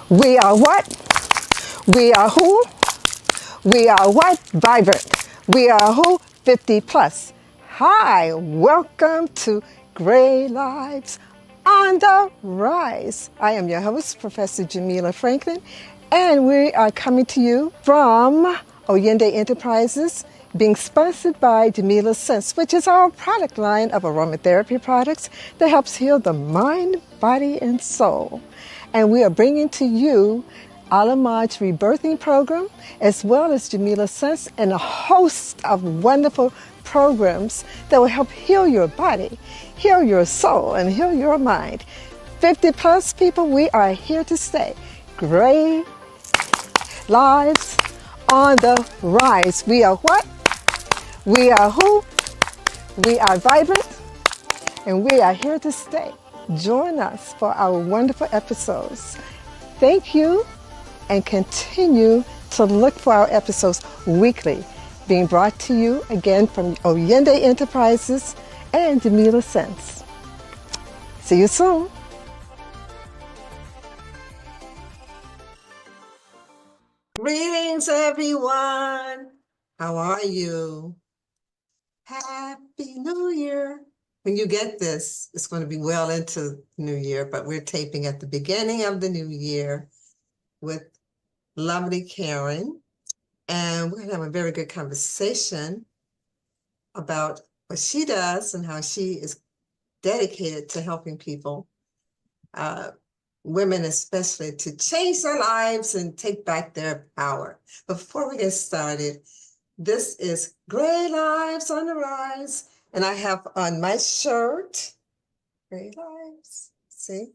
We are what? We are who? We are what? Vibrant. We are who? 50 plus. Hi, welcome to Gray Lives on the Rise. I am your host, Professor Jamila Franklin, and we are coming to you from Oyende Enterprises, being sponsored by Jamila Sense, which is our product line of aromatherapy products that helps heal the mind, body, and soul. And we are bringing to you Alamaj's rebirthing program, as well as Jamila Sense, and a host of wonderful programs that will help heal your body, heal your soul, and heal your mind. 50 plus people, we are here to stay. Gray Lives on the Rise. We are what? We are who? We are vibrant, and we are here to stay. Join us for our wonderful episodes. Thank you, and continue to look for our episodes weekly, being brought to you again from Oyende Enterprises and Jamila Sense. See you soon. Greetings, everyone. How are you? Happy New Year. When you get this, it's going to be well into New Year, but we're taping at the beginning of the new year with lovely Karyn. And we're going to have a very good conversation about what she does and how she is dedicated to helping people, women especially, to change their lives and take back their power. But before we get started, this is Gray Lives on the Rise. And I have on my shirt, Gray Lives, see?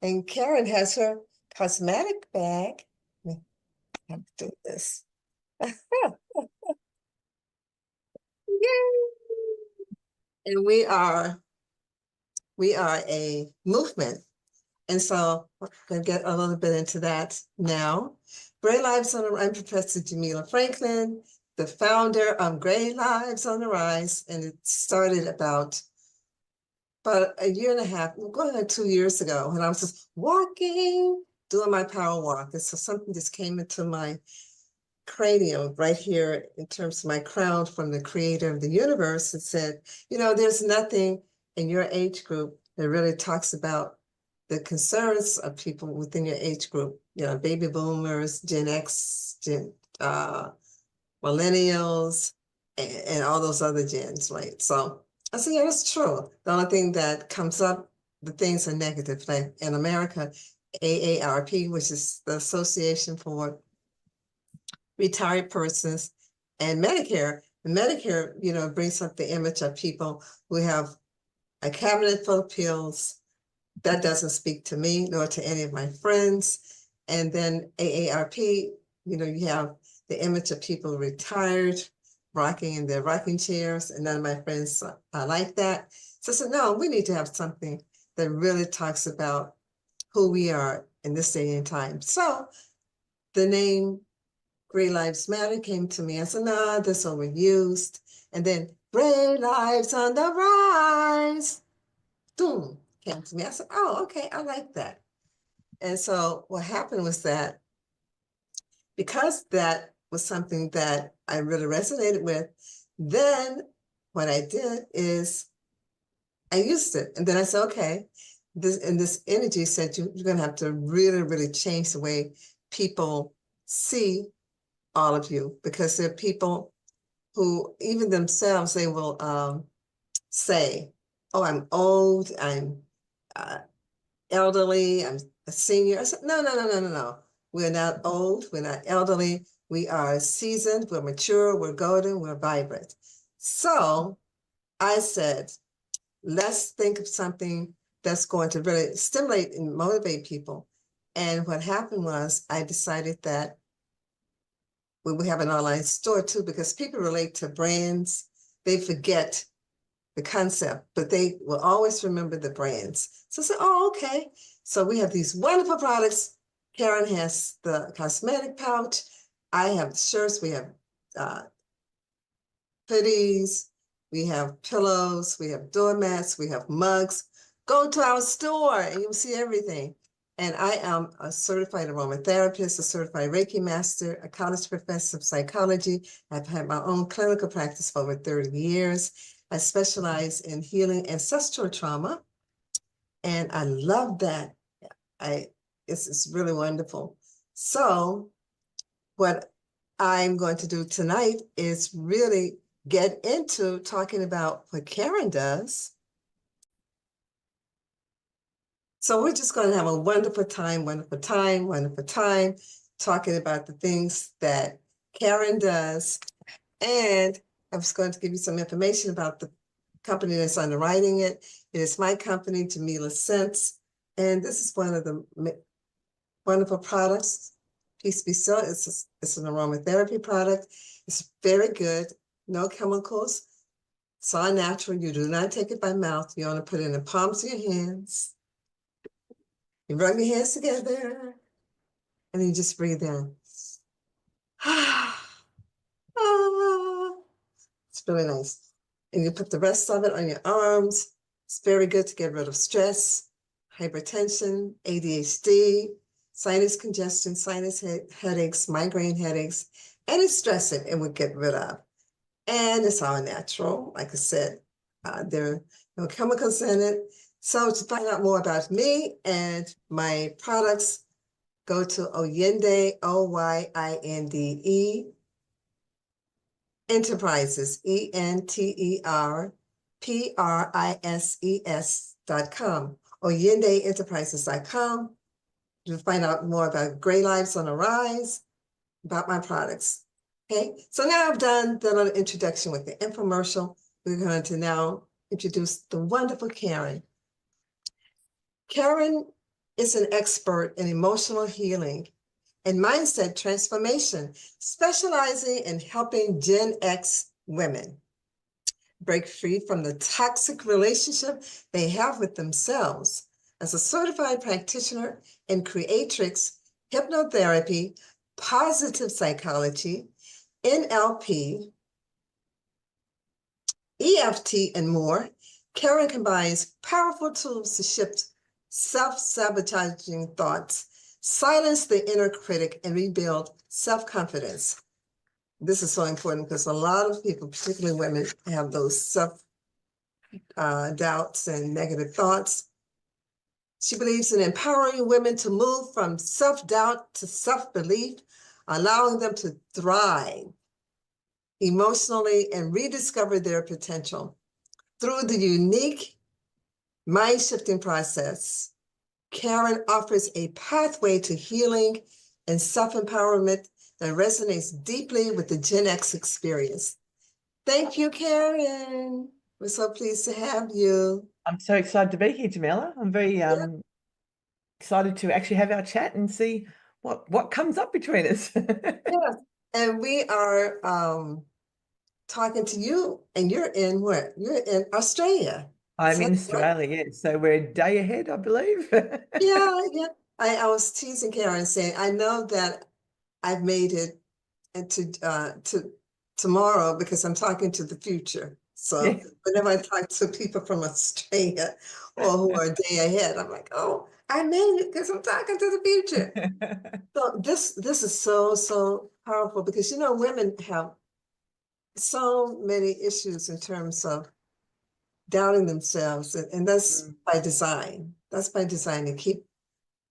And Karyn has her cosmetic bag. Let me have to do this. Yay! And we are a movement. And so we're going to get a little bit into that now. Gray Lives on the Rise. I'm Professor Jamila Franklin, the founder of Gray Lives on the Rise. And it started about a year and a half, going on 2 years ago, when I was just walking, doing my power walk. And so something just came into my cranium right here in terms of my crown from the creator of the universe and said, there's nothing in your age group that really talks about the concerns of people within your age group, baby boomers, Gen X, millennials, and all those other gens, right? So I said, yeah, that's true. The only thing that comes up, the things are negative. Like in America, AARP, which is the Association for Retired Persons, and Medicare. And Medicare, brings up the image of people who have a cabinet full of pills. That doesn't speak to me nor to any of my friends. And then AARP, you have the image of people retired, rocking in their rocking chairs, and none of my friends are like that. So I said, no, we need to have something that really talks about who we are in this day and time. So the name Gray Lives Matter came to me. I said, no, that's overused. And then Gray Lives on the Rise, boom, came to me. I said, oh, okay, I like that. And so what happened was that because that was something that I really resonated with, then what I did is I used it. And then I said, okay, this energy said you're going to have to really, really change the way people see all of you, because there are people who even themselves, they will say, oh, I'm old, I'm elderly, I'm a senior. I said, no. We're not old, we're not elderly, we are seasoned, we're mature, we're golden, we're vibrant. So I said, let's think of something that's going to really stimulate and motivate people. And what happened was I decided that we have an online store too, because people relate to brands, they forget the concept, but they will always remember the brands. So I said, oh, okay. So we have these wonderful products. Karyn has the cosmetic pouch. I have shirts. We have hoodies. We have pillows. We have doormats. We have mugs. Go to our store and you'll see everything. And I am a certified aromatherapist, a certified Reiki master, a college professor of psychology. I've had my own clinical practice for over 30 years. I specialize in healing ancestral trauma, and I love that. It's really wonderful. So what I'm going to do tonight is really get into talking about what Karyn does. So we're just going to have a wonderful time talking about the things that Karyn does. And I was going to give you some information about the company that's underwriting it. It is my company, Jamila Sense. And this is one of the wonderful products. Peace be still. It's an aromatherapy product. It's very good. No chemicals. It's all natural. You do not take it by mouth. You only put it in the palms of your hands. You rub your hands together, and you just breathe in. It's really nice. And you put the rest of it on your arms. It's very good to get rid of stress, hypertension, ADHD, sinus congestion, sinus headaches, migraine headaches, any stress it would get rid of. And it's all natural. Like I said, there are no chemicals in it. So to find out more about me and my products, go to Oyinde, Oyinde Enterprises, ENTERPRISES.com, OyindeEnterprises.com. You'll find out more about Gray Lives on the Rise, about my products. Okay, so now I've done the little introduction with the infomercial. We're going to now introduce the wonderful Karyn. Karyn is an expert in emotional healing and mindset transformation, specializing in helping Gen X women break free from the toxic relationship they have with themselves. As a certified practitioner in Creatrix, hypnotherapy, positive psychology, NLP, EFT, and more, Karyn combines powerful tools to shift self-sabotaging thoughts, silence the inner critic, and rebuild self-confidence. This is so important because a lot of people, particularly women, have those self-doubts and negative thoughts. She believes in empowering women to move from self-doubt to self-belief, allowing them to thrive emotionally and rediscover their potential. Through the unique mind-shifting process, Karyn offers a pathway to healing and self-empowerment that resonates deeply with the Gen X experience. Thank you, Karyn. We're so pleased to have you. I'm so excited to be here, Jamila. I'm very excited to actually have our chat and see what comes up between us. Yes, and we are talking to you, and you're in what? You're in Australia. I'm in Australia, yes. So we're a day ahead, I believe. Yeah, yeah. I was teasing Karyn saying, I know that I've made it into to tomorrow because I'm talking to the future. So Yeah. whenever I talk to people from Australia or who are a day ahead, I'm like, oh, I made it because I'm talking to the future. So this is so powerful because women have so many issues in terms of doubting themselves, and that's by design. That's by design to keep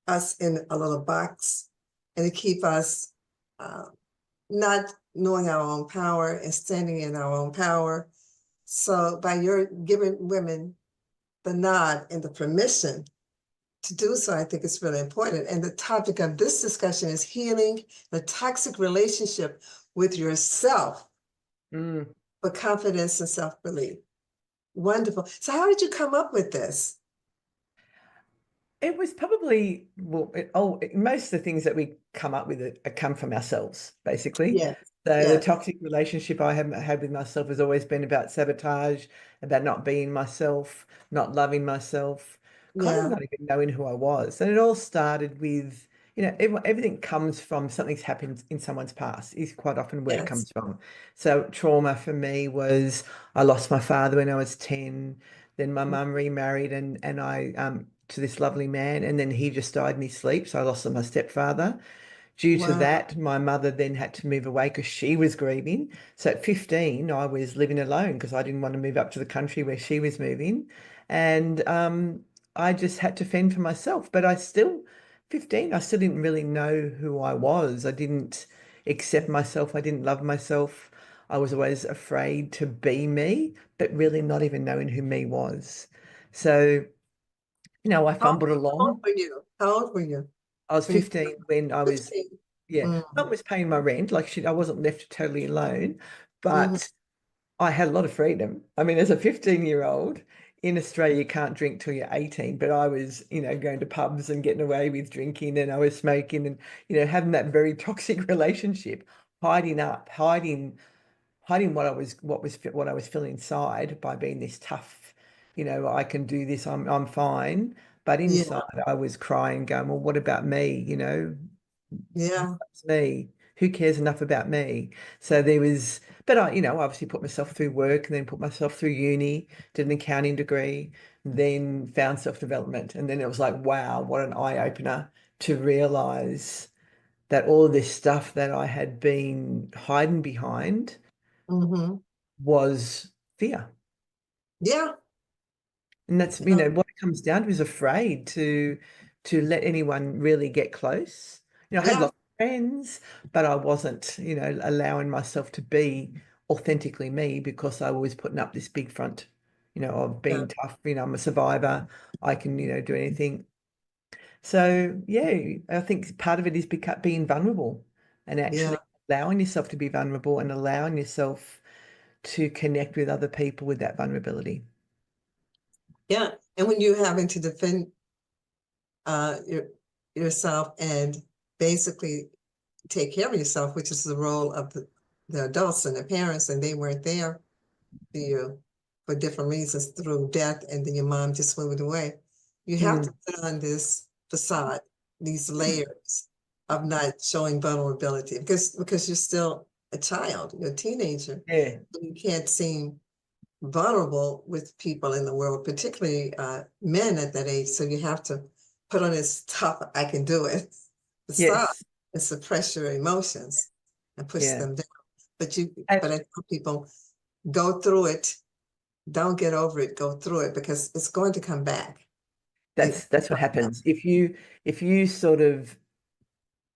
us in a little box and to keep us not knowing our own power and standing in our own power. So by your giving women the nod and the permission to do so, I think it's really important. And the topic of this discussion is healing the toxic relationship with yourself for confidence and self-belief. Wonderful. So how did you come up with this? It was probably, most of the things that we come up with come from ourselves, basically. Yes. So the Yes. toxic relationship I have had with myself has always been about sabotage, about not being myself, not loving myself, kind of Yeah. not even knowing who I was. And it all started with, everything comes from something's happened in someone's past is quite often where it Yes. comes from. So trauma for me was I lost my father when I was 10. Then my mum remarried and I to this lovely man, and then he just died in his sleep. So I lost my stepfather. Due to Wow. that, my mother then had to move away because she was grieving. So at 15, I was living alone because I didn't want to move up to the country where she was moving. And I just had to fend for myself. But 15, I still didn't really know who I was. I didn't accept myself. I didn't love myself. I was always afraid to be me, but really not even knowing who me was. So, I How, fumbled how old along. were you? How old were you I was when you 15 when I was, 15? yeah, Mm, mum was paying my rent. Like I wasn't left totally alone, mhm. but I had a lot of freedom. I mean, as a 15-year-old in Australia, you can't drink till you're 18, but I was, going to pubs and getting away with drinking, and I was smoking and, having that very toxic relationship, hiding what I was feeling inside by being this tough, I can do this, I'm fine. But Yeah, inside I was crying, going, well, what about me? Who yeah, loves me? Who cares enough about me? So there was, but I, obviously put myself through work and then put myself through uni, did an accounting degree, then found self-development. And then it was like, wow, what an eye-opener to realize that all of this stuff that I had been hiding behind hmm, was fear. yeah, And that's, yeah, what it comes down to is afraid to let anyone really get close. I had yeah, lots of friends, but I wasn't, allowing myself to be authentically me because I was putting up this big front, of yeah, being tough. I'm a survivor. I can, do anything. So yeah, I think part of it is being vulnerable and yeah, actually allowing yourself to be vulnerable and allowing yourself to connect with other people with that vulnerability. yeah. And when you're having to defend your yourself and basically take care of yourself, which is the role of the adults and the parents, and they weren't there for you for different reasons through death, and then your mom just moved away. You have to Mm. put on this facade, these layers of not showing vulnerability because you're still a child, you're a teenager. Yeah. You can't seem vulnerable with people in the world, particularly men at that age. So you have to put on this tough, I can do it facade Yes. and suppress your emotions and push Yeah. them down. And But I tell people, go through it. Don't get over it. Go through it because it's going to come back. It, that's what happens. If you sort of,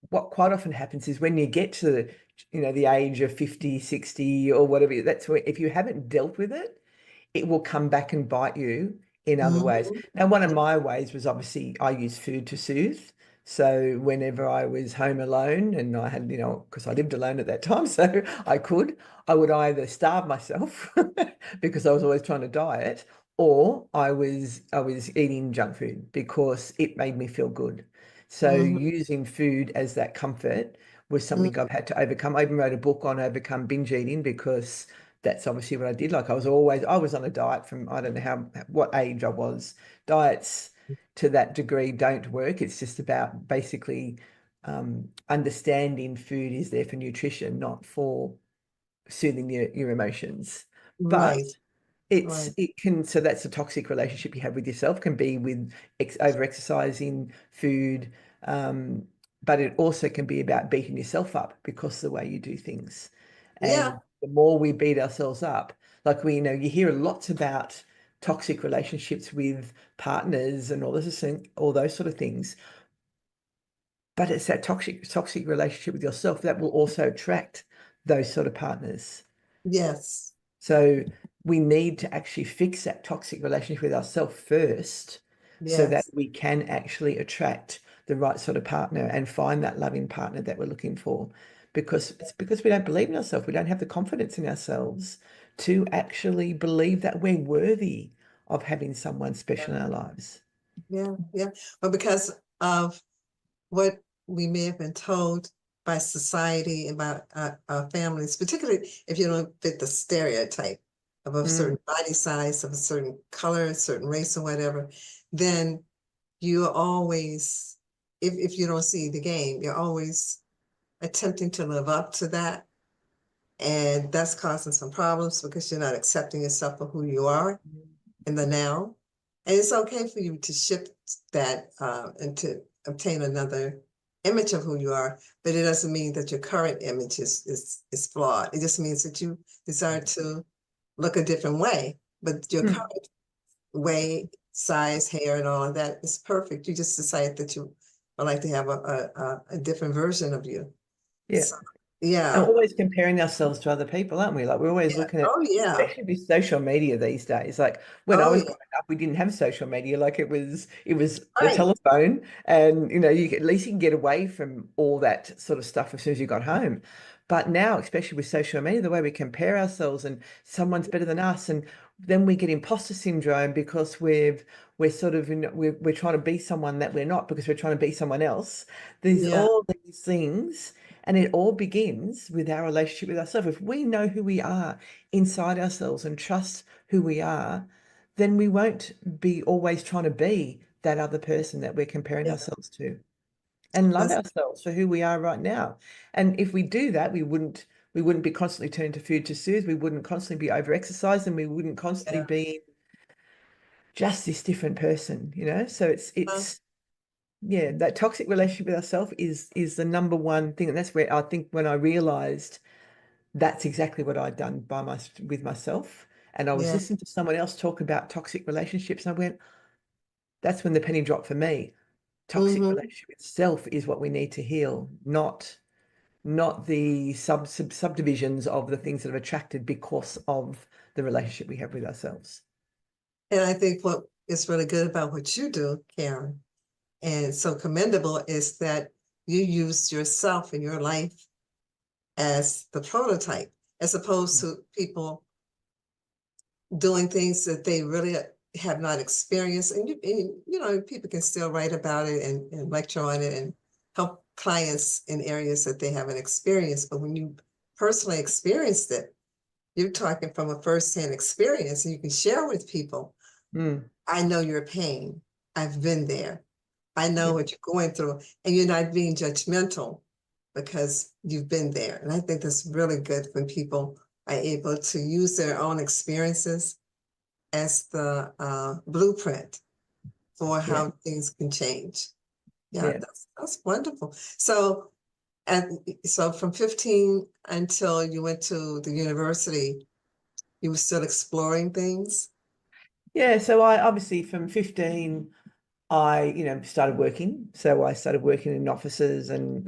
what quite often happens is when you get to, the age of 50, 60 or whatever, that's where if you haven't dealt with it, it will come back and bite you in other ways. Mhm. Now, one of my ways was obviously I use food to soothe. So whenever I was home alone and I had, because I lived alone at that time, so I would either starve myself because I was always trying to diet, or I was eating junk food because it made me feel good. So Mhm. using food as that comfort was something I've had to overcome. I even wrote a book on overcome binge eating because that's obviously what I did. Like I was on a diet from, I don't know what age I was. Diets to that degree don't work. It's just about basically understanding food is there for nutrition, not for soothing your emotions. But Right, right. it can, so that's a toxic relationship you have with yourself, can be with over exercising, food, um, but it also can be about beating yourself up because of the way you do things. Yeah, And the more we beat ourselves up, like you hear lots about toxic relationships with partners and all those sort of things. But it's that toxic relationship with yourself that will also attract those sort of partners. yes, So we need to actually fix that toxic relationship with ourselves first so that yes. we can actually attract the right sort of partner and find that loving partner that we're looking for. Because it's because we don't believe in ourselves. We don't have the confidence in ourselves to actually believe that we're worthy of having someone special in our lives. Yeah, yeah. But because of what we may have been told by society and by our families, particularly if you don't fit the stereotype of a Mm, certain body size, of a certain color, a certain race or whatever, then you're always, if you don't see the game, you're always attempting to live up to that. And that's causing some problems because you're not accepting yourself for who you are in the now. And it's okay for you to shift that and to obtain another image of who you are, but it doesn't mean that your current image is flawed. It just means that you desire to look a different way, but your Mm. current way, size, hair, and all of that is perfect. You just decide that you would like to have a different version of you. Yeah. So, And yeah, we're always comparing ourselves to other people, aren't we? Like we're always yeah. looking at, Oh, yeah. especially with social media these days. Like when I Oh, was yeah. growing up, we didn't have social media. Like it was the Right. telephone, and you at least you can get away from all that sort of stuff as soon as you got home. But now, especially with social media, the way we compare ourselves and someone's better than us, and then we get imposter syndrome because we're sort of we're trying to be someone that we're not because we're trying to be someone else. There's Yeah. all these things. And it all begins with our relationship with ourselves. If we know who we are inside ourselves and trust who we are, then we won't be always trying to be that other person that we're comparing Yeah. ourselves to, and love That's, ourselves for who we are right now. And if we do that, we wouldn't be constantly turning to food to soothe. We wouldn't constantly be over exercised, and we wouldn't constantly yeah. be just this different person. So it's Uh, it's yeah, that toxic relationship with ourselves is the number one thing. And that's where I think when I realized that's exactly what I'd done with myself. And I was yeah. listening to someone else talk about toxic relationships. And I went, that's when the penny dropped for me. Toxic Hmm. relationship itself is what we need to heal, not the subdivisions of the things that have attracted because of the relationship we have with ourselves. And I think what is really good about what you do, Karen, and so commendable is that you use yourself in your life as the prototype, as opposed to people doing things that they really have not experienced. And people can still write about it and lecture on it and help clients in areas that they haven't experienced. But when you personally experienced it, you're talking from a firsthand experience and you can share with people. Mm. I know your pain. I've been there. I know Yeah. what you're going through, and you're not being judgmental because you've been there. And I think that's really good when people are able to use their own experiences as the blueprint for Yeah. how things can change. Yeah, Yeah. that's wonderful. So from 15 until you went to the university, you were still exploring things. Yeah. So I obviously from 15, I started working. So I started working in offices and,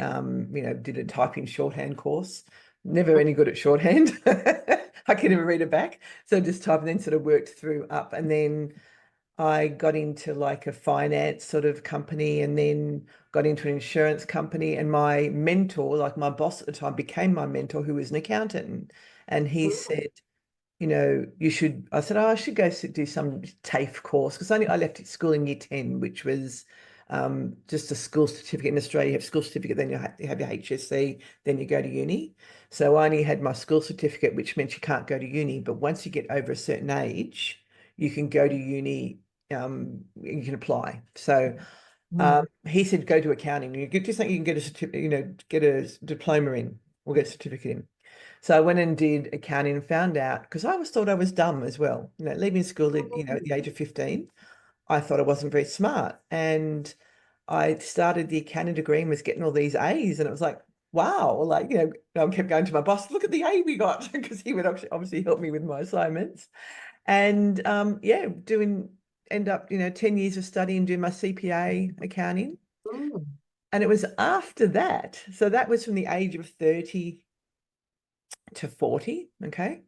did a typing shorthand course. Never any good at shorthand. I can never read it back. So just type and then sort of worked through up. And then I got into like a finance sort of company and then got into an insurance company. And my mentor, like my boss at the time, became my mentor, who was an accountant. And he said, I said, oh, I should go do some TAFE course because I left school in year 10, which was just a school certificate in Australia. You have school certificate, then you have your HSC, then you go to uni. So I only had my school certificate, which meant you can't go to uni. But once you get over a certain age, you can go to uni, you can apply. So Mm. he said, go to accounting. You get just think you can get a certificate, get a diploma in or get a certificate in. So I went and did accounting and found out because I always thought I was dumb as well. Leaving school at the age of 15, I thought I wasn't very smart. And I started the accounting degree and was getting all these A's. And it was like, wow, I kept going to my boss, look at the A we got, because he would obviously help me with my assignments. And yeah, end up, 10 years of studying, doing my CPA accounting. Mm. And it was after that. So that was from the age of 30 to 40. Okay.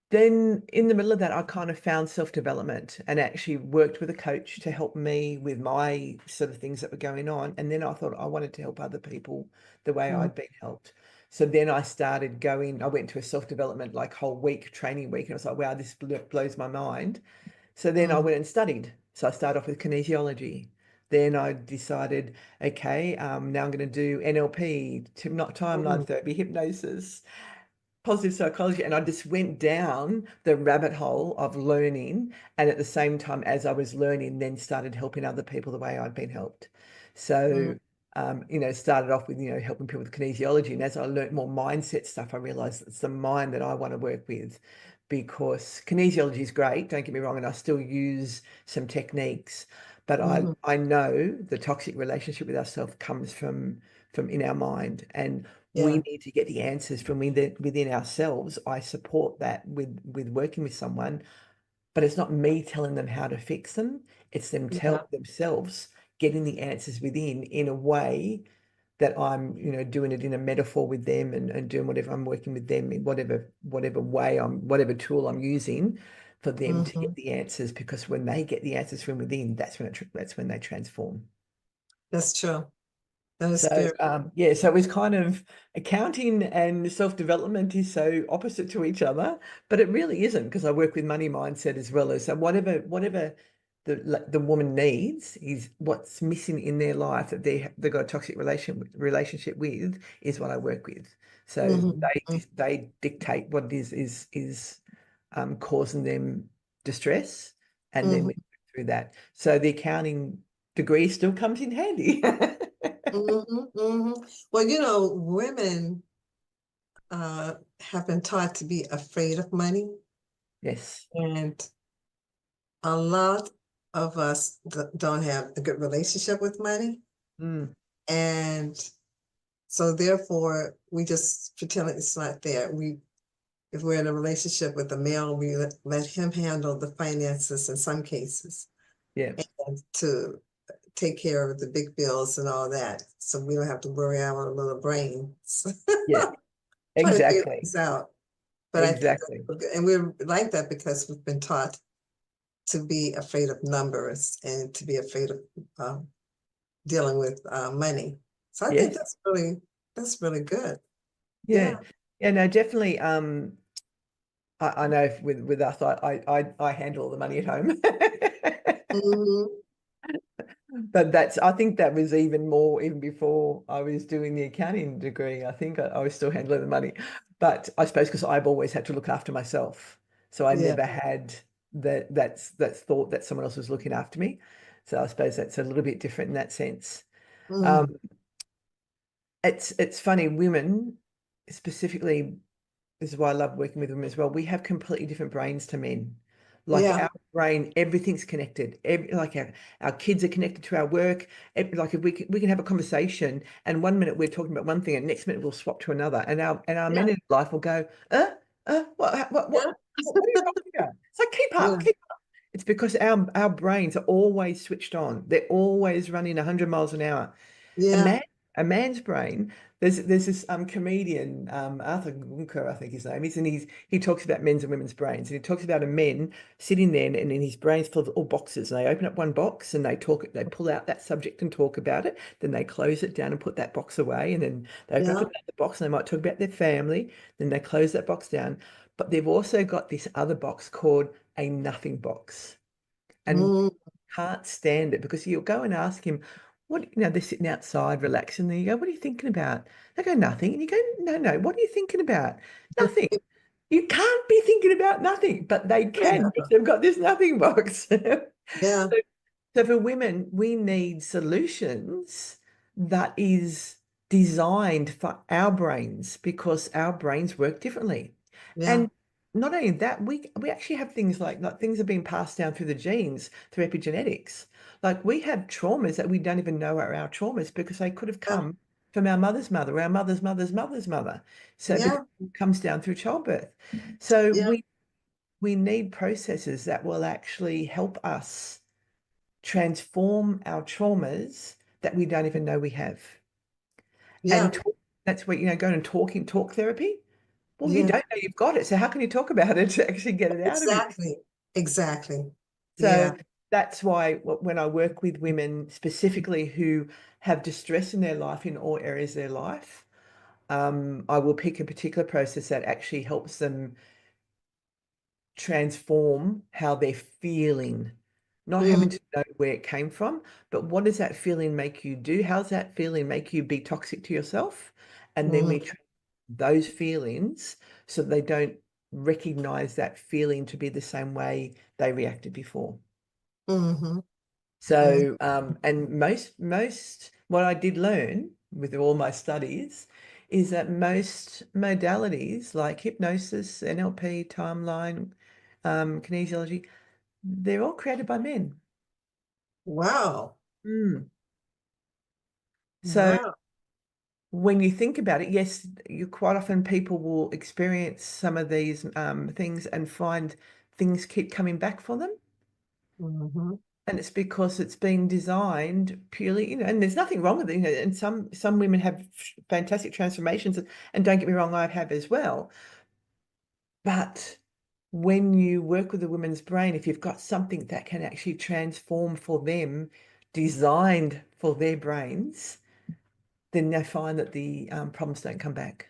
Then in the middle of that, I kind of found self-development and actually worked with a coach to help me with my sort of things that were going on. And then I thought I wanted to help other people the way Mm. I'd been helped. So then I went to a self-development like whole week training week. And I was like, wow, this blows my mind. So then I Mm. went and studied. So I started off with kinesiology. Then I decided, okay, now I'm going to do NLP, not timeline Mm. therapy, hypnosis, positive psychology, and I just went down the rabbit hole of learning, and at the same time as I was learning then started helping other people the way I'd been helped. Mm. So started off with helping people with kinesiology, and as I learned more mindset stuff I realized it's the mind that I want to work with. because kinesiology is great, don't get me wrong, and I still use some techniques, but Mhm. I know the toxic relationship with ourselves comes from in our mind, and we Yeah. need to get the answers from within ourselves. I support that with working with someone, but it's not me telling them how to fix them. It's them Yeah. themselves getting the answers within in a way that I'm, doing it in a metaphor with them, and doing whatever I'm working with them in whatever way whatever tool I'm using for them to get Mhm. the answers. Because when they get the answers from within, that's when they transform. That's true. That is So very. yeah, so it's kind of accounting and self-development is so opposite to each other, but it really isn't, because I work with money mindset as well. As so whatever the woman needs is what's missing in their life that they've got a toxic relationship with, is what I work with. So Mhm. they dictate what it is causing them distress, and then we Mhm. go through that. So the accounting degree still comes in handy. Mhm. Mhm. Well, women have been taught to be afraid of money, Yes. and a lot of us don't have a good relationship with money, Mm, and so therefore we just pretend it's not there. If we're in a relationship with a male, we let him handle the finances in some cases, yeah. and to take care of the big bills and all that, so we don't have to worry our little brains Yeah. trying to figure Exactly. things out. But I think Exactly. and we're like that because we've been taught to be afraid of numbers and to be afraid of dealing with money. So I think Yes. that's really good. Yeah. Yeah. Yeah. No, definitely. I know with us, I handle all the money at home. Hmm. But I think that was even more, even before I was doing the accounting degree. I think I was still handling the money. But I suppose because I've always had to look after myself. So I Yeah. never had that's thought that someone else was looking after me. So I suppose that's a little bit different in that sense. Um, Mm. it's funny, women specifically, this is why I love working with women as well. We have completely different brains to men. Like Yeah. our brain, everything's connected. Like our kids are connected to our work. Like if we can have a conversation, and one minute we're talking about one thing, and next minute we'll swap to another. And our Yeah. men in life will go, Yeah. what are you talking about? It's like keep up, Yeah. keep up. It's because our brains are always switched on. They're always running 100 miles an hour. A Yeah. man, a man's brain. There's this comedian, Arthur Gunker, I think his name is, and he talks about men's and women's brains, and he talks about a men sitting there, and in his brain's full of all boxes, and they open up one box and they pull out that subject and talk about it, then they close it down and put that box away, and then they open up Yeah. another box and they might talk about their family, then they close that box down. But they've also got this other box called a nothing box, and Mm. can't stand it, because you'll go and ask him, they're sitting outside relaxing, and you go, what are you thinking about? They go, nothing. And you go, no, no, what are you thinking about? Nothing. You can't be thinking about nothing, but they can, Yeah. because they've got this nothing box. Yeah. So for women, we need solutions that is designed for our brains, because our brains work differently. Yeah. And not only that, we actually have things like things are being passed down through the genes, through epigenetics. Like we have traumas that we don't even know are our traumas, because they could have Yeah. come from our mother's mother, our mother's mother's mother's mother. So because Yeah. it comes down through childbirth. So Yeah. we need processes that will actually help us transform our traumas that we don't even know we have. Yeah. And that's where, going and talk therapy. Well, you Yeah. don't know you've got it. So how can you talk about it to actually get it out of you? Exactly. Exactly. So Yeah. that's why when I work with women specifically who have distress in their life, in all areas of their life, I will pick a particular process that actually helps them transform how they're feeling, not having Mm. to know where it came from, but what does that feeling make you do? How's that feeling make you be toxic to yourself? And then we Mm. treat those feelings so they don't recognize that feeling to be the same way they reacted before. Mm-hmm. Mm. So, and most what I did learn with all my studies is that most modalities like hypnosis, NLP, timeline, kinesiology, they're all created by men. Wow. Mm. So Wow. when you think about it, yes, you quite often people will experience some of these things and find things keep coming back for them. Mm-hmm. And it's because it's been designed purely, and there's nothing wrong with it, and some women have fantastic transformations, and don't get me wrong, I have as well. But when you work with a woman's brain, if you've got something that can actually transform for them, designed for their brains, then they find that the problems don't come back.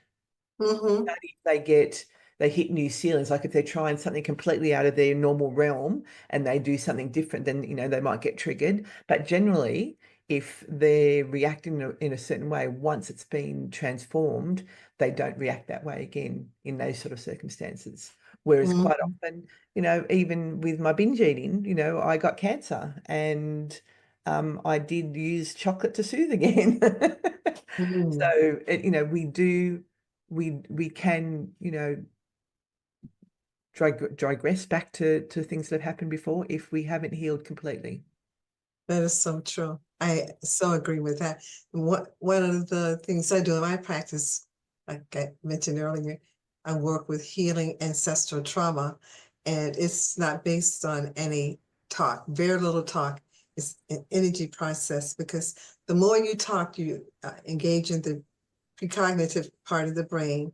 Mm-hmm. If they hit new ceilings, like if they're trying something completely out of their normal realm and they do something different, then they might get triggered. But generally, if they're reacting in a certain way, once it's been transformed, they don't react that way again in those sort of circumstances. Whereas quite Mm-hmm. often, even with my binge eating, I got cancer and I did use chocolate to soothe again. Mm-hmm. So, we can, digress back to things that have happened before if we haven't healed completely. That is so true. I so agree with that. One of the things I do in my practice, like I mentioned earlier, I work with healing ancestral trauma, and it's not based on any talk, very little talk. It's an energy process because the more you talk, you engage in the precognitive part of the brain,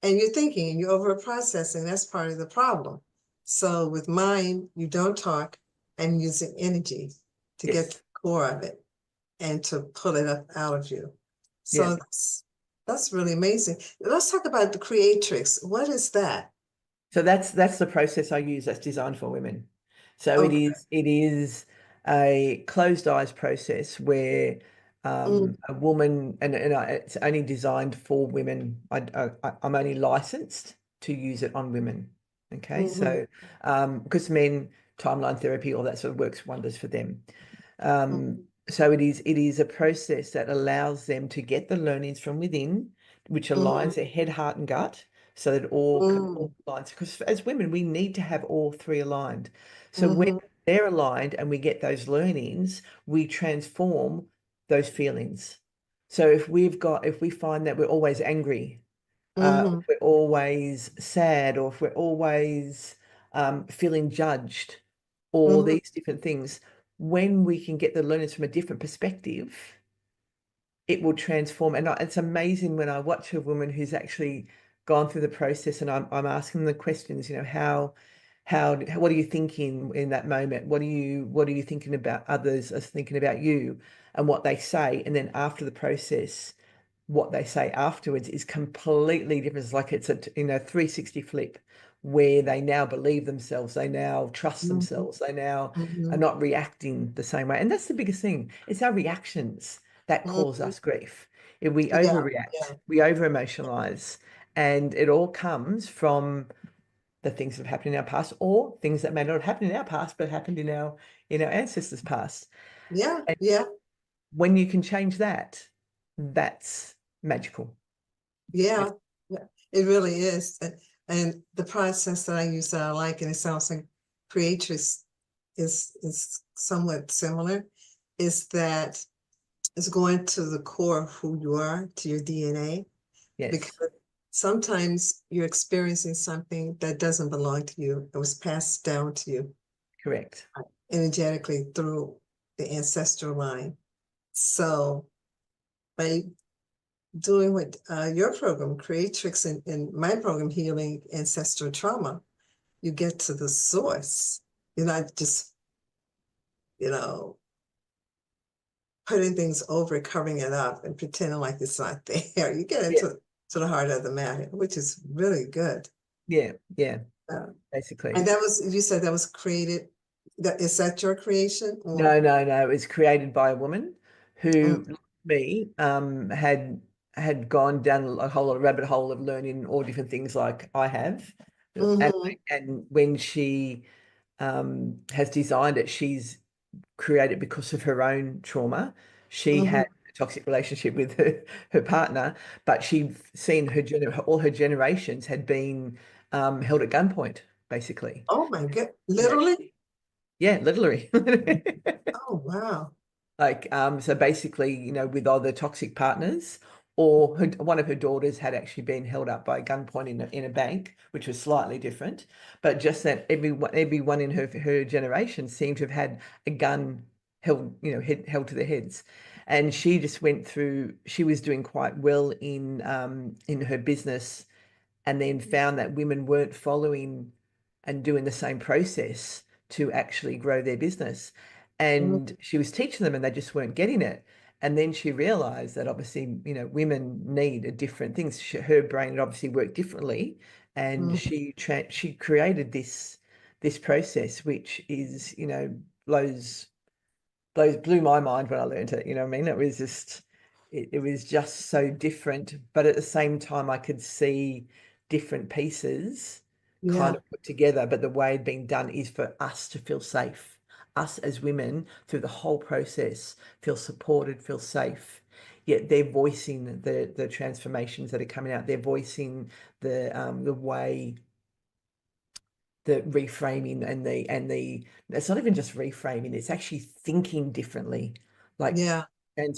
and you're thinking and you're over processing. That's part of the problem. So with mind, you don't talk and using energy to get to Yes. the core of it and to pull it up out of you. Yeah. So that's really amazing. Let's talk about the Creatrix. What is that? So that's the process I use that's designed for women. So it Okay. is a closed eyes process where Mm, a woman it's only designed for women. I'm only licensed to use it on women. Okay, mm-hmm, so because men timeline therapy, all that sort of works wonders for them. mm-hmm, So it is a process that allows them to get the learnings from within, which aligns their head, heart, and gut, so that all aligns. Because as women, we need to have all three aligned. So when mm-hmm, they're aligned and we get those learnings, we transform those feelings. So if we find that we're always angry, mm-hmm, if we're always sad, or if we're always feeling judged, all mm-hmm, these different things, when we can get the learners from a different perspective, it will transform. And it's amazing when I watch a woman who's actually gone through the process and I'm asking the questions, what are you thinking in that moment? What are you thinking about others are thinking about you, and what they say. And then after the process, what they say afterwards is completely different. It's like it's a 360 flip, where they now believe themselves, they now trust mm-hmm, themselves, they now are mm-hmm, not reacting the same way. And that's the biggest thing. It's our reactions that cause mm-hmm. us grief. If we Yeah, yeah, overreact, we over emotionalize, and it all comes from the things that have happened in our past, or things that may not have happened in our past but happened in our ancestors' past. yeah, And yeah, when you can change that, that's magical. yeah. Yeah. It really is. And the process that I use that I like, and it sounds like Creatrix is somewhat similar, is that it's going to the core of who you are, to your DNA, Yes, because sometimes you're experiencing something that doesn't belong to you. It was passed down to you correct. energetically through the ancestral line. So by doing what your program, Creatrix, and my program, Healing Ancestral Trauma, you get to the source. You're not just, you know, putting things over, covering it up, and pretending like it's not there. You get Yeah, into to the heart of the matter, which is really good. yeah, yeah, Uh, basically. and that was, you said that was created. Is that your creation or? No, no, no. It was created by a woman who, Mm, like me, had gone down a whole lot of rabbit hole of learning all different things like I have. And mm-hmm, and when she has designed it, she's created because of her own trauma. She mm-hmm, had a toxic relationship with her partner, but she'd seen all her generations had been held at gunpoint, basically. Oh my God. You know, Literally? yeah, literally. Oh, wow. Like, so basically, with other toxic partners, or one of her daughters had actually been held up by gunpoint in a bank, which was slightly different. But just that everyone in her generation seemed to have had a gun held to their heads. And she just went through, she was doing quite well in her business, and then found that women weren't following and doing the same process to actually grow their business. Mm, And she was teaching them and they just weren't getting it. And then she realized that obviously, women need a different things. Her brain had obviously worked differently, and mm, she created this process, which is, blows blew my mind when I learned it. You know what I mean? It was just so different, but at the same time, I could see different pieces kind yeah. of put together. But the way it's being done is for us to feel safe, us as women through the whole process, feel supported, feel safe. Yet they're voicing the transformations that are coming out. They're voicing the way, the reframing, and the it's not even just reframing, it's actually thinking differently, like, Yeah. and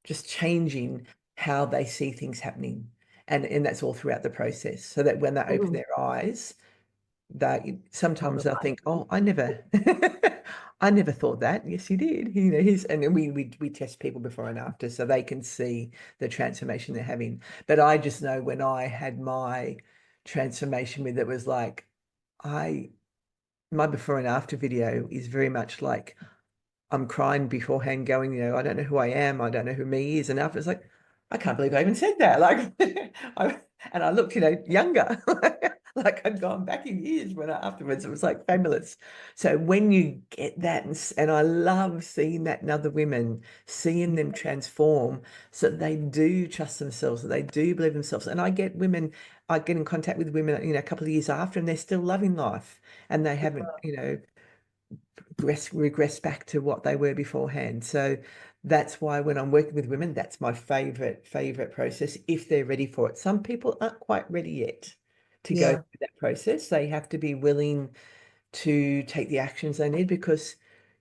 just changing how they see things happening. And that's all throughout the process, so that when they open Mm. their eyes, they Oh, sometimes the they'll light. think, oh, I never I never thought that. Yes, you did. And then we test people before and after, so they can see the transformation they're having. But I just know when I had my transformation with it, was like, I my before and after video is very much like I'm crying beforehand, going, I don't know who I am, I don't know who me is, and after it's like, I can't believe I even said that. Like, I, and I looked, younger, like I'd gone back in years when afterwards. It was like fabulous. So when you get that, and I love seeing that in other women, seeing them transform, so that they do trust themselves, that they do believe themselves. And I get in contact with women, a couple of years after, and they're still loving life, and they haven't, regress back to what they were beforehand. So that's why when I'm working with women, that's my favorite process, if they're ready for it. Some people aren't quite ready yet to go Yeah. through that process. They have to be willing to take the actions they need, because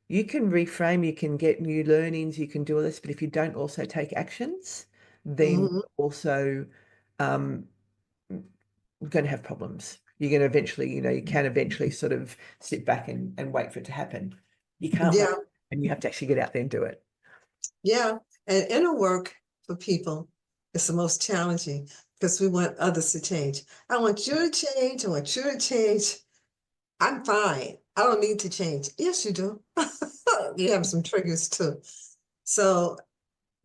you can reframe, you can get new learnings, you can do all this, but if you don't also take actions, then Mhm. also um, going to have problems. You're going to eventually, you can eventually sort of sit back and wait for it to happen. You can't wait, Yeah. and you have to actually get out there and do it. Yeah. And inner work for people is the most challenging because we want others to change. I want you to change. I want you to change. I'm fine. I don't need to change. Yes, you do. You have some triggers too. So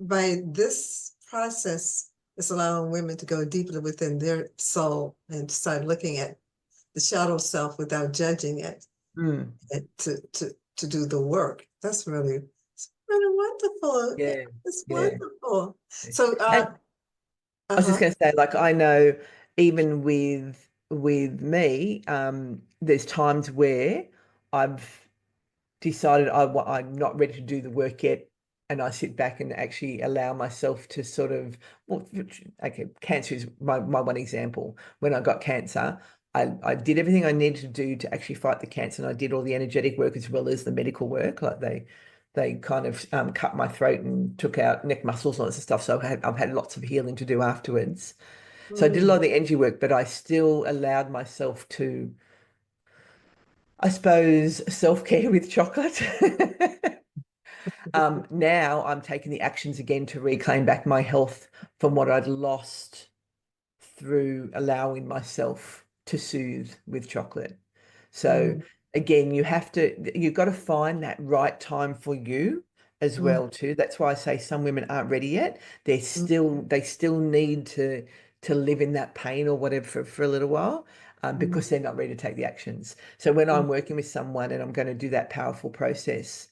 by this process, it's allowing women to go deeper within their soul and start looking at the shadow self without judging it, Mm, and to do the work. It's really wonderful. yeah, It's yeah. wonderful. So And I was just uh-huh. going to say, like, I know even with me, there's times where I've decided I'm not ready to do the work yet, and I sit back and actually allow myself to sort of, well, okay, cancer is my one example. When I got cancer, I did everything I needed to do to actually fight the cancer, and I did all the energetic work as well as the medical work. Like, they kind of cut my throat and took out neck muscles and all this stuff. So I've had lots of healing to do afterwards. So I did a lot Mm, of the energy work, but I still allowed myself to, I suppose, self-care with chocolate. Now I'm taking the actions again to reclaim back my health from what I'd lost through allowing myself to soothe with chocolate. So mm, again, you've got to find that right time for you as mm, well too. That's why I say some women aren't ready yet. mm, They still need to live in that pain or whatever for a little while, mm, because they're not ready to take the actions. So when mm, I'm working with someone and I'm going to do that powerful process,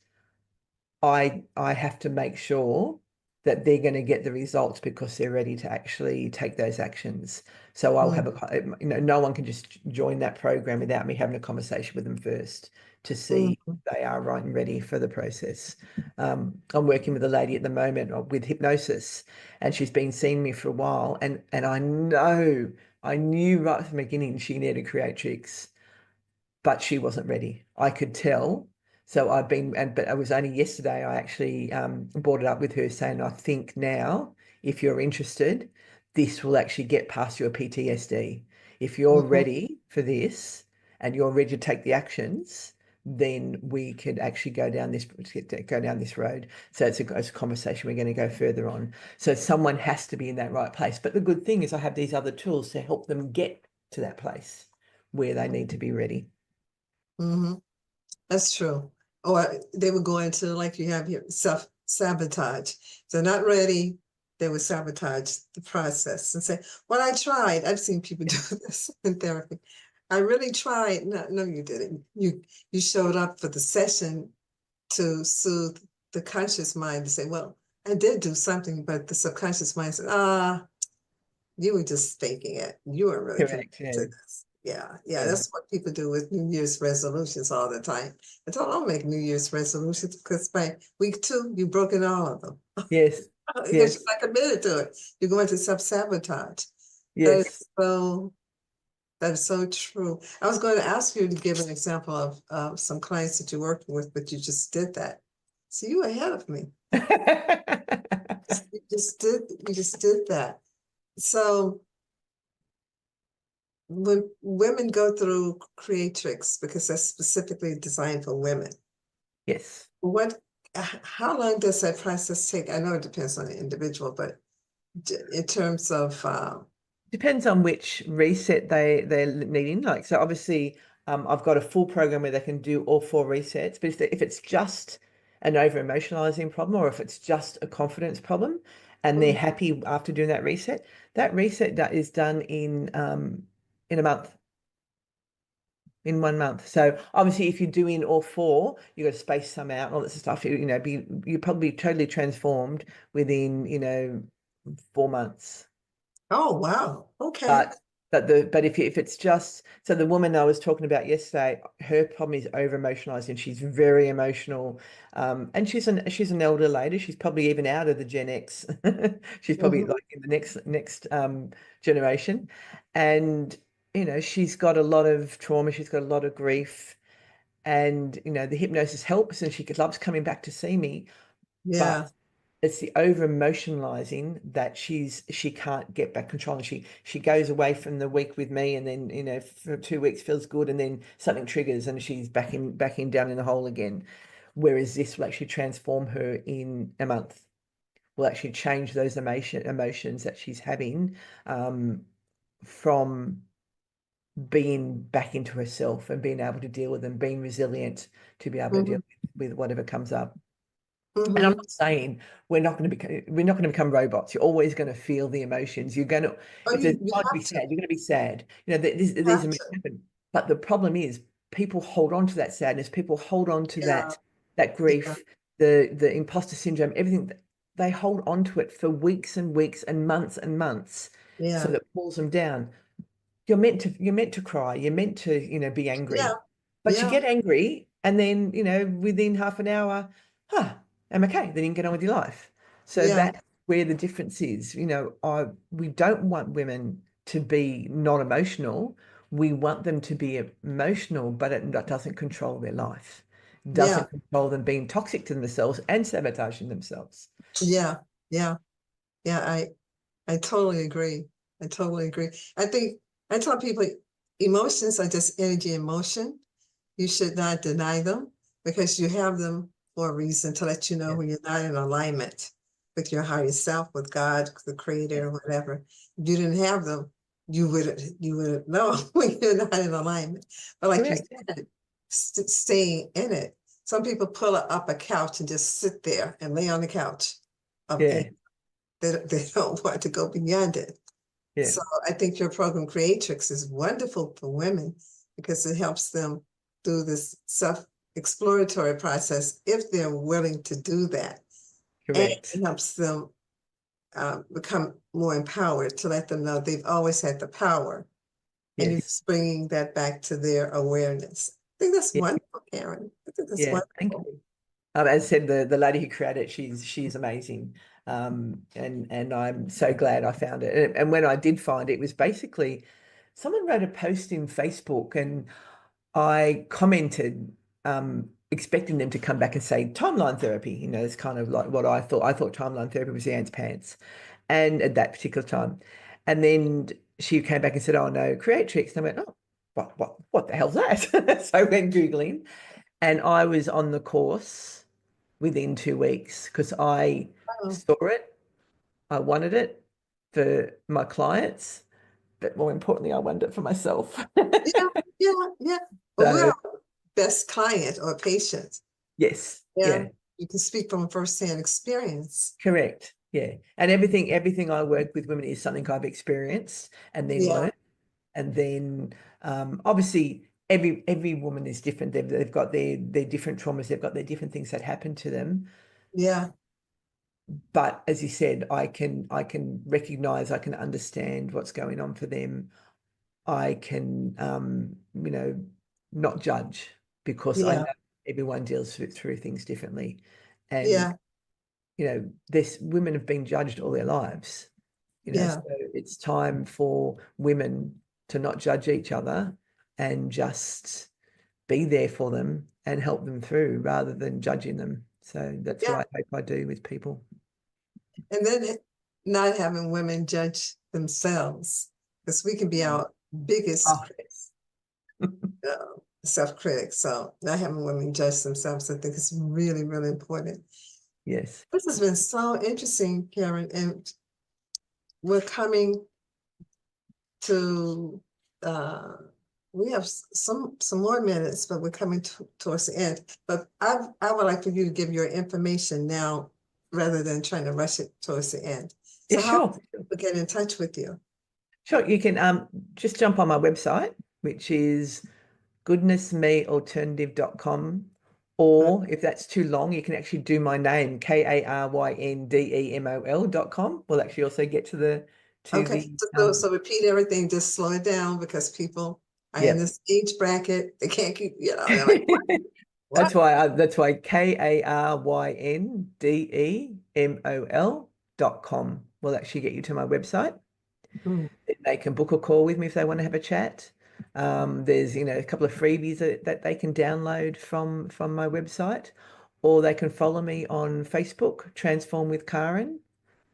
I have to make sure that they're going to get the results because they're ready to actually take those actions. So I'll mm. have no one can just join that program without me having a conversation with them first to see Mhm. if they are right and ready for the process. I'm working with a lady at the moment with hypnosis, and she's been seeing me for a while, and I knew right from the beginning she needed Creatrix, but she wasn't ready. I could tell. So but it was only yesterday I actually brought it up with her, saying, I think now, if you're interested, this will actually get past your PTSD. If you're Mhm. ready for this and you're ready to take the actions, then we could actually go down this road. So it's a conversation we're going to go further on. So someone has to be in that right place. But the good thing is I have these other tools to help them get to that place where they need to be ready. Mhm. That's true. Or they would go into, like you have here, self-sabotage. If they're not ready, they would sabotage the process and say, well, I tried. I've seen people do this in therapy. I really tried. No, no, you didn't. You showed up for the session to soothe the conscious mind to say, well, I did do something, but the subconscious mind said, you were just faking it. You weren't really committed Correct. Yeah. to this. Yeah, yeah, Yeah. that's what people do with New Year's resolutions all the time. I don't make New Year's resolutions because by week 2, you've broken all of them Yes. because you're Yes. not committed to it. You're going to self-sabotage. That is Yes. so, that is so true. I was going to ask you to give an example of some clients that you're working with, but you just did that. So you ahead of me. You just did that. So when women go through Creatrix, because that's specifically designed for women, Yes. what, how long does that process take? I know it depends on the individual, but in terms of, Depends on which reset they're needing. Like, so obviously, I've got a full program where they can do all 4 resets. But if it's just an over emotionalizing problem, or if it's just a confidence problem, and they're happy after doing that reset that is done in a month. In 1 month. So obviously, if you're doing all 4, you got to space some out and all this stuff. You're probably totally transformed within 4 months. oh, wow, okay. But if it's just, so the woman I was talking about yesterday, her problem is over emotionalized and she's very emotional. And she's an elder lady. She's probably even out of the Gen X. She's probably Mhm. like in the next generation. And she's got a lot of trauma, she's got a lot of grief. And the hypnosis helps and she loves coming back to see me. Yeah, But it's the over emotionalizing that she can't get back control. And she goes away from the week with me, and then for 2 weeks feels good, and then something triggers and she's back in down in the hole again. Whereas this will actually transform her in a month. Will actually change those emotions that she's having, from being back into herself and being able to deal with them, being resilient to be able to deal mhm, with whatever comes up. And I'm mhm. not saying we're not going to become robots. You're always going to feel the emotions. You're going to, Oh, if there's you time to be have to, sad, you're going to be sad. These have are meant to to. happen. But the problem is, people hold on to that sadness. People hold on to Yeah, that yeah, grief, the imposter syndrome, everything. They hold on to it for weeks and weeks and months, so yeah, that pulls them down. You're meant to cry, you're meant to be yeah, angry, but you yeah, get angry and then within half an hour, I'm okay, then you can get on with your life. So yeah, that's where the difference is. We don't want women to be not emotional. We want them to be emotional, but that doesn't control their life, yeah, doesn't control them being toxic to themselves and sabotaging themselves. yeah, yeah, yeah. I totally agree. I totally agree. I think I tell people emotions are just energy in motion. You should not deny them because you have them for a reason to let you know Yeah. when you're not in alignment with your higher self, with God, the creator, or Yes. whatever. If you didn't have them, you wouldn't know when you're not in alignment. But like you Correct. said, staying in it. Some people pull up a couch and just sit there and lay on the couch of Yeah. they don't want to go beyond it. Yeah. So I think your program Creatrix is wonderful for women because it helps them do this self-exploratory process if they're willing to do that. And Correct. it helps them become more empowered to let them know they've always had the power and you're Yes. just bringing that back to their awareness. think that's Yeah, wonderful, Karen. I think that's yeah, thank wonderful. you. As I said, the lady who created it, she's amazing. And I'm so glad I found it. And when I did find it, it was basically someone wrote a post in Facebook, and I commented, expecting them to come back and say timeline therapy. You know, it's kind of like what I thought. I thought timeline therapy was the ants pants, and at that particular time. And then she came back and said, "Oh no, Creatrix." And I went, "Oh, what the hell's that?" So I went Googling, and I was on the course within 2 weeks because I Oh, saw it, I wanted it for my clients, but more importantly, I wanted it for myself. yeah, yeah, yeah. Well, we're So our best client or patient. yes, Yeah, yeah, you can speak from firsthand experience. correct. Yeah. And everything I work with women is something I've experienced and then Yeah, learned. And then obviously every woman is different. They've got their different traumas, they've got their different things that happen to them. yeah, But as you said, I can recognize, I can understand what's going on for them. I can not judge because I yeah, know everyone deals through things differently. And yeah, this women have been judged all their lives, so yeah, it's time for women to not judge each other and just be there for them and help them through rather than judging them. So that's what yeah. I hope I do with people. And then not having women judge themselves, because we can be our biggest Oh, critics, self-critic. So not having women judge themselves, I think is really, really important. yes. This has been so interesting, Karen, and we're coming to we have some more minutes, but we're coming towards the end. But I would like for you to give your information now rather than trying to rush it towards the end. Yeah, So how sure. can we get in touch with you? Sure. You can just jump on my website, which is goodnessmealternative.com. Or if that's too long, you can actually do my name, KaryNDemol.com. We'll actually also get to the Okay, so repeat everything, just slow it down because people are in yeah. this age bracket. They can't keep, they're like, what? That's why KaryNDemol.com will actually get you to my website. Mm, They can book a call with me if they want to have a chat. There's a couple of freebies that they can download from my website, or they can follow me on Facebook, Transform with Karyn,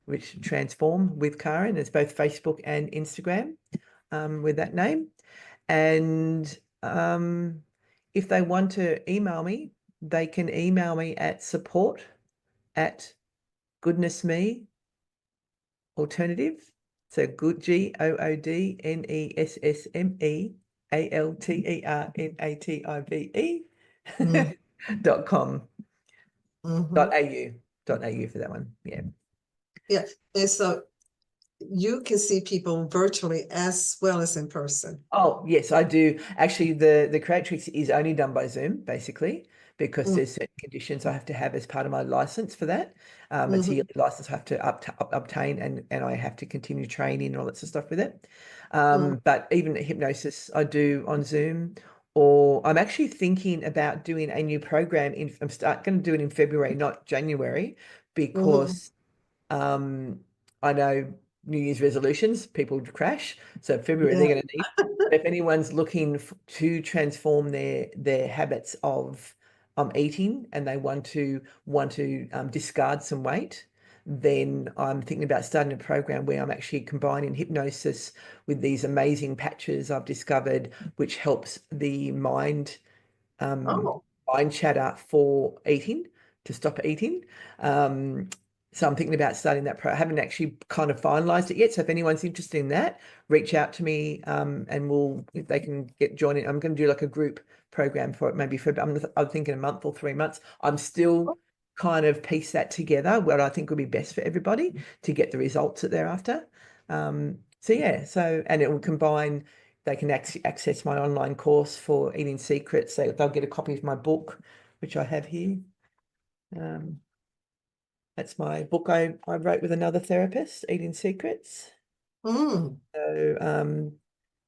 which Transform with Karyn. It's both Facebook and Instagram with that name. And if they want to email me, they can email me at support at goodnessme alternative. So good mm, GoodGoodnessmealternative.com mhm. .au for that one. Yeah. Yeah, and so you can see people virtually as well as in person. Oh, yes, I do. Actually, the Creatrix is only done by Zoom, basically, because Mm, there's certain conditions I have to have as part of my license for that. It's a mhm, yearly license I have to obtain, and I have to continue training and all that sort of stuff with it. mm, But even hypnosis I do on Zoom, or I'm actually thinking about doing a new program I'm going to do it in February, not January, mhm. because I know New Year's resolutions, people crash. So February, they're Yeah. going to need. If anyone's looking to transform their habits of eating and they want to discard some weight, then I'm thinking about starting a program where I'm actually combining hypnosis with these amazing patches I've discovered, which helps the um, Oh, mind chatter for eating, to stop eating. Um, so I'm thinking about starting that I haven't actually kind of finalized it yet. So if anyone's interested in that, reach out to me, and if they can get joining. I'm going to do like a group program for it, maybe I'm thinking a month or 3 months. I'm still kind of piece that together, what I think would be best for everybody to get the results that they're after. So yeah, and it will combine, they can access my online course for eating secrets. They'll get a copy of my book, which I have here. Um, that's my book I wrote with another therapist, Eating Secrets. mm, So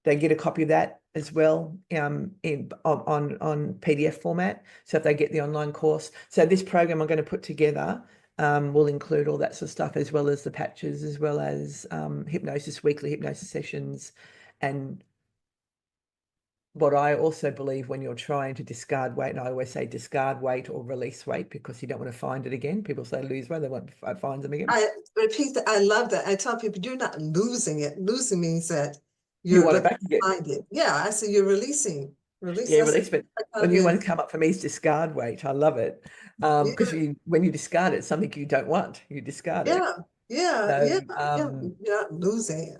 they get a copy of that. as well on PDF format. So if they get the online course, so this program I'm going to put together will include all that sort of stuff, as well as the patches, as well as weekly hypnosis sessions. And what I also believe, when you're trying to discard weight, and I always say discard weight or release weight, because you don't want to find it again. People say lose weight, they want to find them again. I repeat that. I love that. I tell people you're not losing it. Losing means that You you're want it looking back to again. find it. Yeah, I say you're releasing. Release. Yeah, That's release. But when you want to come up for me is discard weight. I love it. Because when you discard it, something you don't want, you discard it. yeah, yeah, So yeah, yeah. You're not losing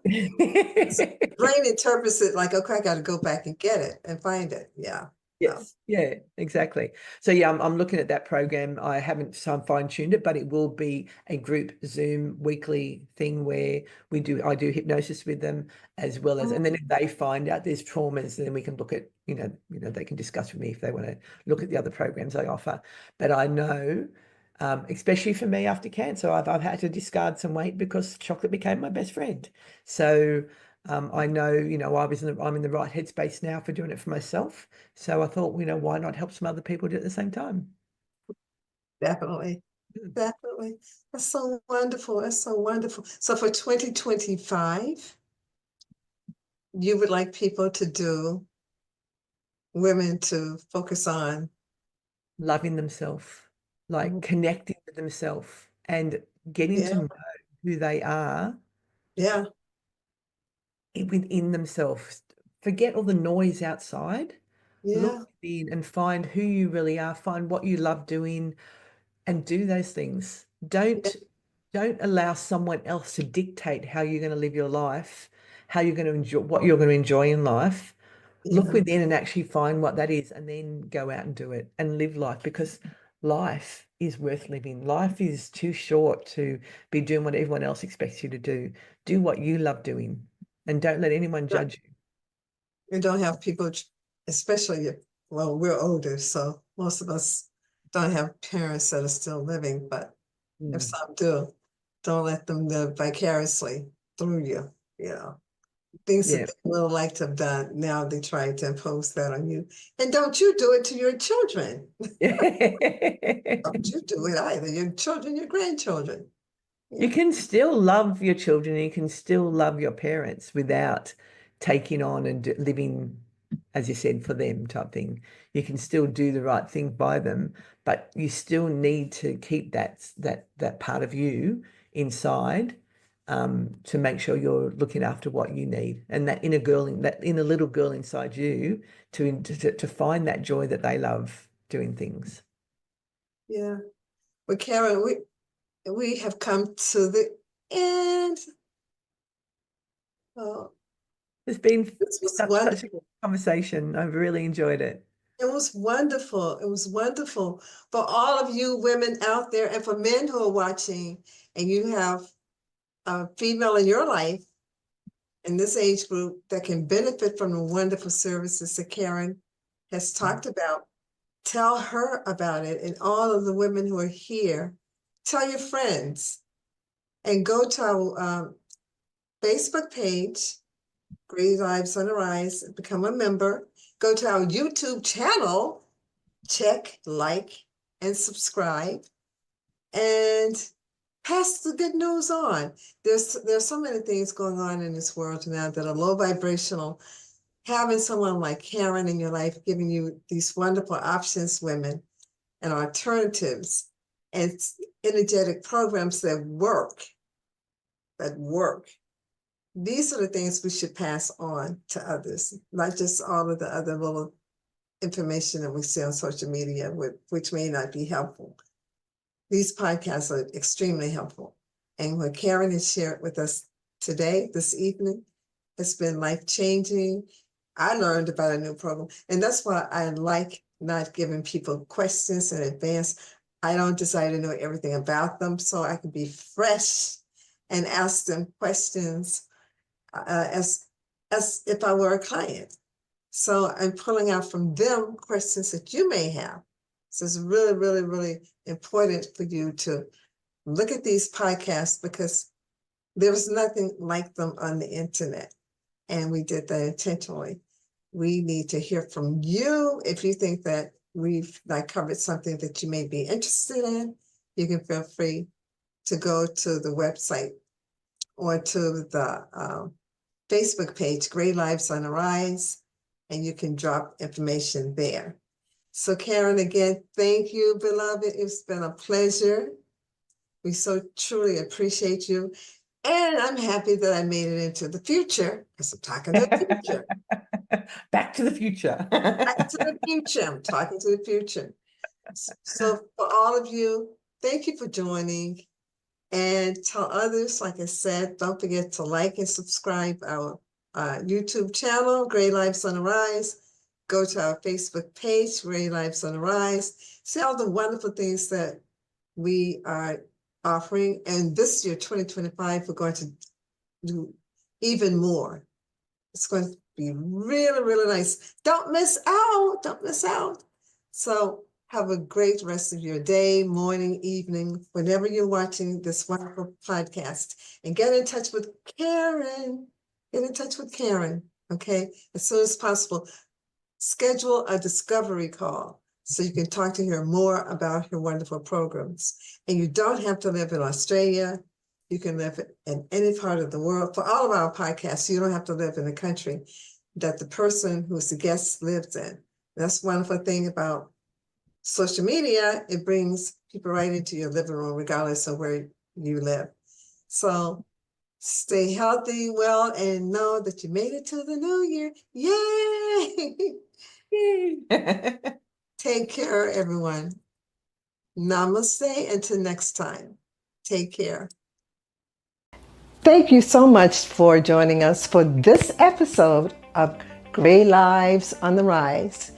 it. Brain interprets it like, okay, I got to go back and get it and find it. Yeah. Yes, yeah, exactly. So yeah, I'm looking at that program. I haven't fine-tuned it, but it will be a group Zoom weekly thing where I do hypnosis with them, as well as, and then if they find out there's traumas, then we can look at, they can discuss with me if they want to look at the other programs I offer. But I know, especially for me after cancer, I've had to discard some weight because chocolate became my best friend. So I know, I'm in the right headspace now for doing it for myself. So I thought, why not help some other people do it at the same time? Definitely. Definitely. That's so wonderful. That's so wonderful. So for 2025, you would like people to do, women to focus on Loving themselves, like connecting with themselves and getting to yeah, know who they are yeah, within themselves. Forget all the noise outside. Look yeah, within and find who you really are, find what you love doing, and do those things. yeah, Don't allow someone else to dictate how you're going to live your life, how you're going to enjoy, what you're going to enjoy in life. Look yeah. within and actually find what that is, and then go out and do it and live life, because life is worth living. Life is too short to be doing what everyone else expects you to do. Do what you love doing, and don't let anyone judge you. You don't have people, especially, well, we're older, so most of us don't have parents that are still living, but if some do, don't let them live vicariously through you, things that Yeah. they would like to have done. Now they try to impose that on you. And don't you do it to your children. Don't you do it either. Your children, your grandchildren. You Yeah. can still love your children, you can still love your parents without taking on and living, as you said, for them type thing. You can still do the right thing by them, but you still need to keep that part of you inside, to make sure you're looking after what you need, and that inner little girl inside you to find that joy that they love doing things. Yeah. Well, Karen, we have come to the end. Oh, It's been this was such a wonderful. conversation. I've really enjoyed it. It was wonderful. It was wonderful for all of you women out there, and for men who are watching, and you have a female in your life in this age group that can benefit from the wonderful services that Karen has talked about. Tell her about it, and all of the women who are here. Tell your friends, and go to our Facebook page, Great Lives on the Rise, become a member. Go to our YouTube channel, check, like, and subscribe, and pass the good news on. There's so many things going on in this world now that are low vibrational. Having someone like Karen in your life giving you these wonderful options, women, and alternatives, and energetic programs that work, that work. These are the things we should pass on to others, not just all of the other little information that we see on social media, which may not be helpful. These podcasts are extremely helpful. And what Karen has shared with us today, this evening, has been life-changing. I learned about a new program, and that's why I like not giving people questions in advance. I don't decide to know everything about them, so I can be fresh and ask them questions as if I were a client. So I'm pulling out from them questions that you may have. So it's really, really, really important for you to look at these podcasts, because there's nothing like them on the internet. And we did that intentionally. we need to hear from you. If you think that we've not covered something that you may be interested in, you can feel free to go to the website or to the Facebook page, Great Lives on the Rise, and you can drop information there. So Karyn, again, thank you, beloved. It's been a pleasure. We so truly appreciate you. And I'm happy that I made it into the future because I'm talking to the future. Back to the future. Back to the future. I'm talking to the future. So for all of you, thank you for joining. And tell others, like I said, don't forget to like and subscribe our YouTube channel, Great Lives on the Rise. Go to our Facebook page, Great Lives on the Rise. See all the wonderful things that we are offering. And this year, 2025, we're going to do even more. It's going to be really, really nice. Don't miss out. Don't miss out. So have a great rest of your day, morning, evening, whenever you're watching this wonderful podcast. And get in touch with Karyn. Get in touch with Karyn, okay? As soon as possible. Schedule a discovery call so you can talk to her more about her wonderful programs. And you don't have to live in Australia. You can live in any part of the world. For all of our podcasts, you don't have to live in the country that the person who's the guest lives in. That's one wonderful thing about social media. It brings people right into your living room, regardless of where you live. So stay healthy, well, and know that you made it to the new year. Yay! Yay. Take care, everyone. Namaste. Until next time. Take care. Thank you so much for joining us for this episode of Great Lives on the Rise,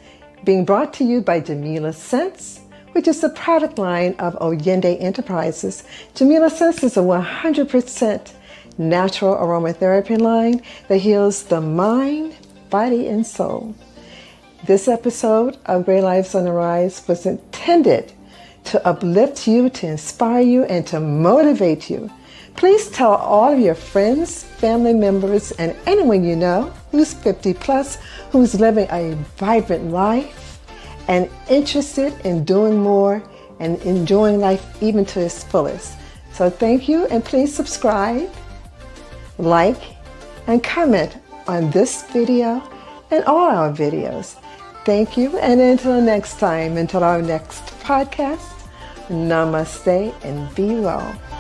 being brought to you by Jamila Sense, which is the product line of Oyende Enterprises. Jamila Sense is a 100% natural aromatherapy line that heals the mind, body, and soul. This episode of Great Lives on the Rise was intended to uplift you, to inspire you, and to motivate you. Please tell all of your friends, family members, and anyone you know who's 50 plus, who's living a vibrant life and interested in doing more and enjoying life even to its fullest. So thank you, and please subscribe, like, and comment on this video and all our videos. Thank you, and until next time, until our next podcast, namaste and be well.